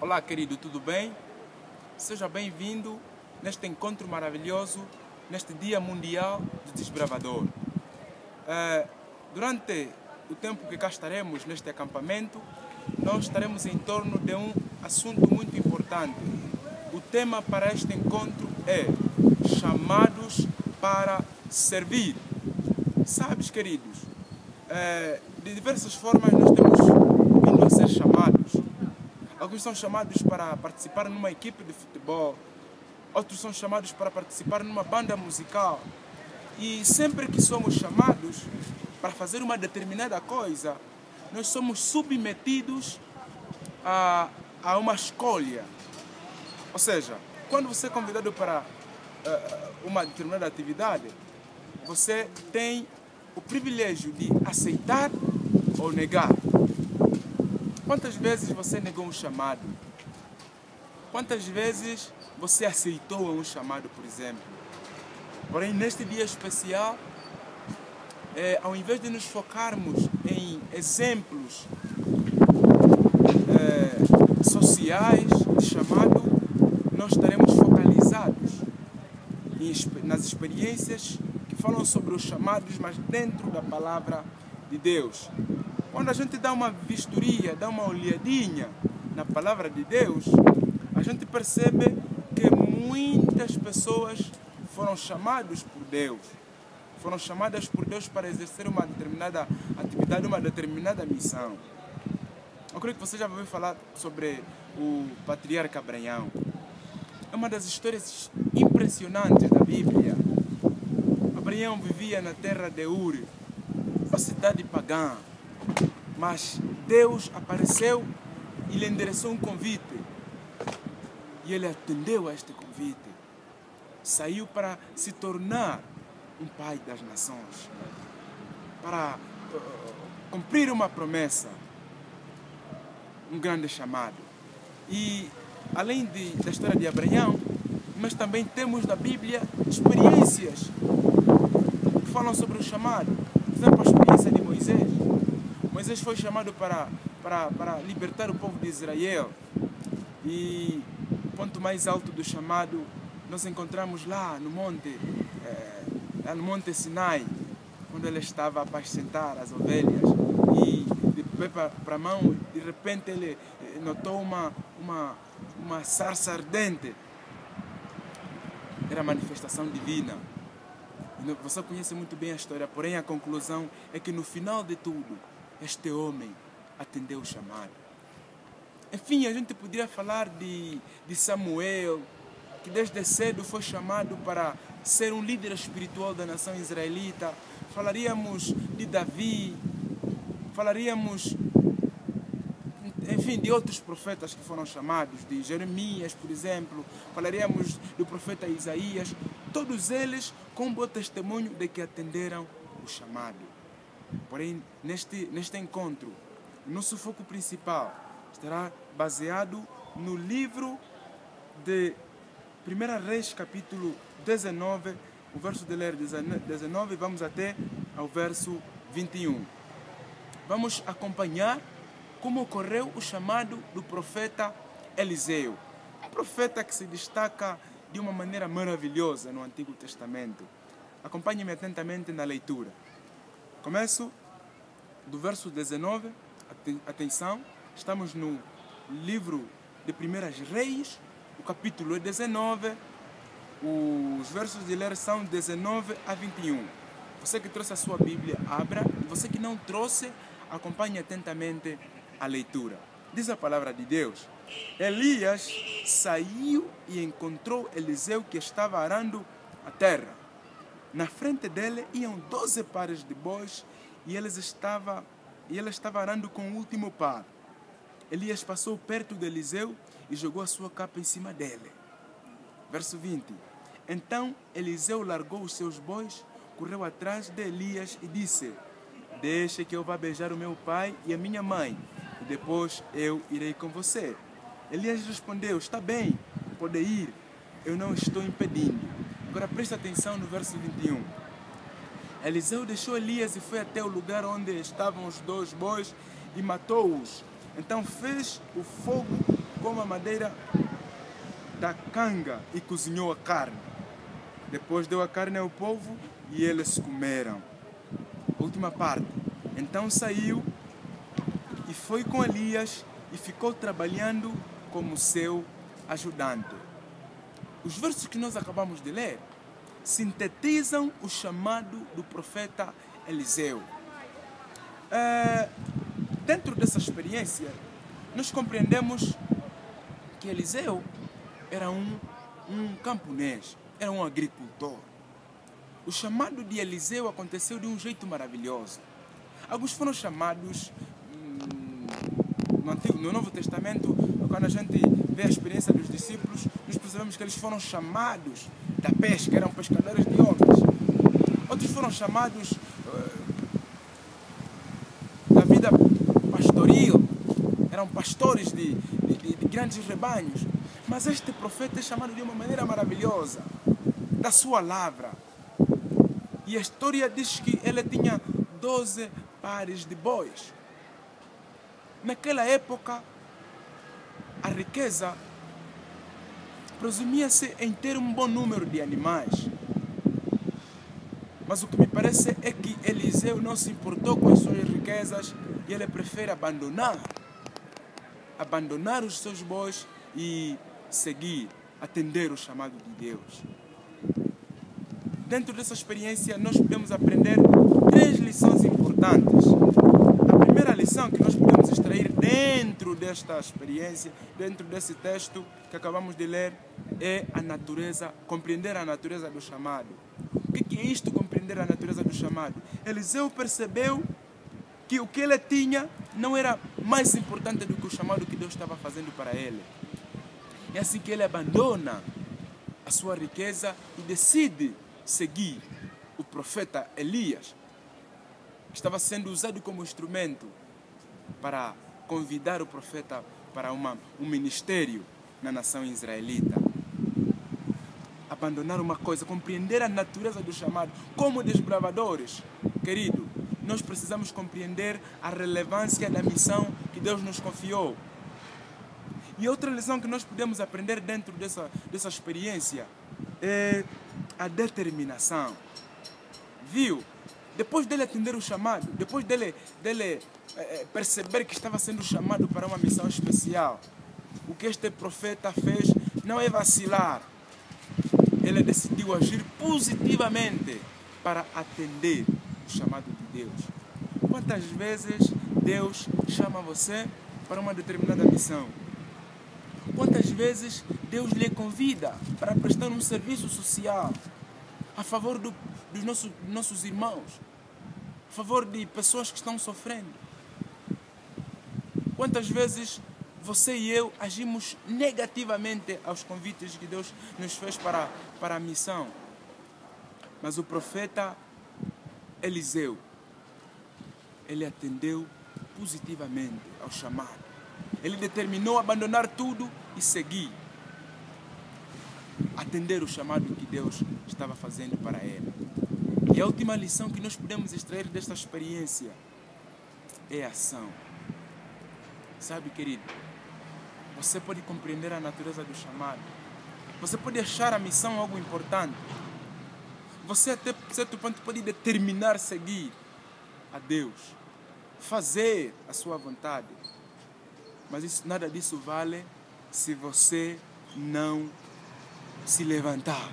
Olá, querido, tudo bem? Seja bem-vindo neste encontro maravilhoso, neste Dia Mundial do Desbravador. Durante o tempo que cá estaremos neste acampamento, nós estaremos em torno de um assunto muito importante. O tema para este encontro é chamados para servir. Sabes, queridos, de diversas formas nós temos vindo a ser chamados. Alguns são chamados para participar numa equipe de futebol, outros são chamados para participar numa banda musical. E sempre que somos chamados para fazer uma determinada coisa, nós somos submetidos a uma escolha. Ou seja, quando você é convidado para uma determinada atividade, você tem o privilégio de aceitar ou negar. Quantas vezes você negou um chamado? Quantas vezes você aceitou um chamado, por exemplo? Porém, neste dia especial, ao invés de nos focarmos em exemplos sociais de chamado, nós estaremos focalizados nas experiências que falam sobre os chamados, mas dentro da palavra de Deus. Quando a gente dá uma vistoria, dá uma olhadinha na palavra de Deus, a gente percebe que muitas pessoas foram chamadas por Deus. Foram chamadas por Deus para exercer uma determinada atividade, uma determinada missão. Eu creio que você já ouviu falar sobre o patriarca Abraão. É uma das histórias impressionantes da Bíblia. Abraão vivia na terra de Ur, uma cidade pagã. Mas Deus apareceu e lhe endereçou um convite. E ele atendeu a este convite. Saiu para se tornar um pai das nações. Para cumprir uma promessa. Um grande chamado. E além da história de Abraão, nós também temos na Bíblia experiências que falam sobre o chamado. Por exemplo, a experiência de Moisés. Moisés foi chamado para libertar o povo de Israel. E o ponto mais alto do chamado nós encontramos lá no monte Sinai, quando ele estava a apacentar as ovelhas. E de pé para a mão, de repente ele notou uma sarça ardente. Era a manifestação divina. Você conhece muito bem a história, porém a conclusão é que no final de tudo, este homem atendeu o chamado. Enfim, a gente poderia falar de Samuel, que desde cedo foi chamado para ser um líder espiritual da nação israelita. Falaríamos de Davi, falaríamos, enfim, de outros profetas que foram chamados, de Jeremias, por exemplo. Falaríamos do profeta Isaías. Todos eles com um bom testemunho de que atenderam o chamado. Porém, neste encontro, nosso foco principal estará baseado no livro de 1 Reis, capítulo 19, o verso de ler 19, vamos até ao verso 21. Vamos acompanhar como ocorreu o chamado do profeta Eliseu. Um profeta que se destaca de uma maneira maravilhosa no Antigo Testamento. Acompanhe-me atentamente na leitura. Começo do verso 19, atenção, estamos no livro de 1 Reis, o capítulo é 19, os versos de ler são 19 a 21. Você que trouxe a sua Bíblia, abra, e você que não trouxe, acompanhe atentamente a leitura. Diz a palavra de Deus: Elias saiu e encontrou Eliseu que estava arando a terra. Na frente dele iam 12 pares de bois e ele estava arando com o último par. Elias passou perto de Eliseu e jogou a sua capa em cima dele. Verso 20. Então Eliseu largou os seus bois, correu atrás de Elias e disse: Deixe que eu vá beijar o meu pai e a minha mãe, e depois eu irei com você. Elias respondeu: Está bem, pode ir, eu não estou impedindo. Agora presta atenção no verso 21. Eliseu deixou Elias e foi até o lugar onde estavam os 2 bois e matou-os. Então fez o fogo com a madeira da canga e cozinhou a carne. Depois deu a carne ao povo e eles comeram. Última parte. Então saiu e foi com Elias e ficou trabalhando como seu ajudante. Os versos que nós acabamos de ler sintetizam o chamado do profeta Eliseu. Dentro dessa experiência, nós compreendemos que Eliseu era um camponês, era um agricultor. O chamado de Eliseu aconteceu de um jeito maravilhoso. Alguns foram chamados no Novo Testamento, quando a gente vê a experiência dos discípulos, nós percebemos que eles foram chamados da pesca, eram pescadores de homens. Outros foram chamados da vida pastoril, eram pastores de grandes rebanhos. Mas este profeta é chamado de uma maneira maravilhosa, da sua lavra. E a história diz que ele tinha 12 pares de bois. Naquela época, a riqueza presumia-se em ter um bom número de animais. Mas o que me parece é que Eliseu não se importou com as suas riquezas e ele prefere abandonar os seus bois e seguir, atender o chamado de Deus. Dentro dessa experiência, nós podemos aprender 3 lições importantes. A primeira lição que nós podemos extrair dentro desta experiência, dentro desse texto que acabamos de ler, é a natureza, compreender a natureza do chamado. O que é isto, compreender a natureza do chamado? Eliseu percebeu que o que ele tinha não era mais importante do que o chamado que Deus estava fazendo para ele. É assim que ele abandona a sua riqueza e decide seguir o profeta Elias, que estava sendo usado como instrumento para convidar o profeta para um ministério na nação israelita. Abandonar uma coisa, compreender a natureza do chamado. Como desbravadores, querido, nós precisamos compreender a relevância da missão que Deus nos confiou. E outra lição que nós podemos aprender dentro dessa experiência é a determinação. Viu? Depois dele atender o chamado, depois dele perceber que estava sendo chamado para uma missão especial, o que este profeta fez não é vacilar. Ele decidiu agir positivamente para atender o chamado de Deus. Quantas vezes Deus chama você para uma determinada missão? Quantas vezes Deus lhe convida para prestar um serviço social a favor dos nossos irmãos, a favor de pessoas que estão sofrendo? Quantas vezes você e eu agimos negativamente aos convites que Deus nos fez para a missão? Mas o profeta Eliseu, ele atendeu positivamente ao chamado. Ele determinou abandonar tudo e seguir, atender o chamado que Deus estava fazendo para ele. E a última lição que nós podemos extrair desta experiência é a ação. Sabe, querido, você pode compreender a natureza do chamado. Você pode achar a missão algo importante. Você até certo ponto pode determinar seguir a Deus, fazer a sua vontade. Mas nada disso vale se você não se levantar,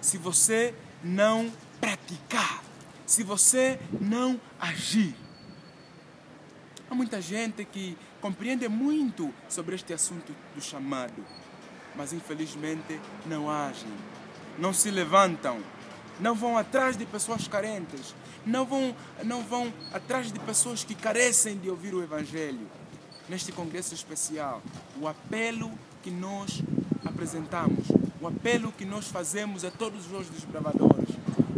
se você não praticar, se você não agir. Há muita gente que compreende muito sobre este assunto do chamado, mas infelizmente não agem, não se levantam, não vão atrás de pessoas carentes, não vão atrás de pessoas que carecem de ouvir o Evangelho. Neste congresso especial, o apelo que nós apresentamos, o apelo que nós fazemos a todos os desbravadores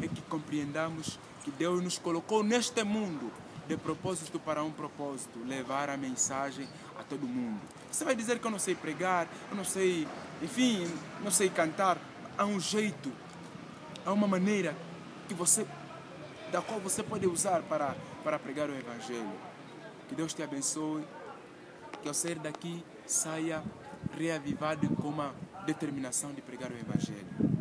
é que compreendamos que Deus nos colocou neste mundo de propósito para um propósito, levar a mensagem a todo mundo. Você vai dizer que eu não sei pregar, eu não sei, enfim, não sei cantar. Há um jeito, há uma maneira da qual você pode usar para pregar o Evangelho. Que Deus te abençoe, que ao sair daqui saia reavivado e com uma determinação de pregar o Evangelho.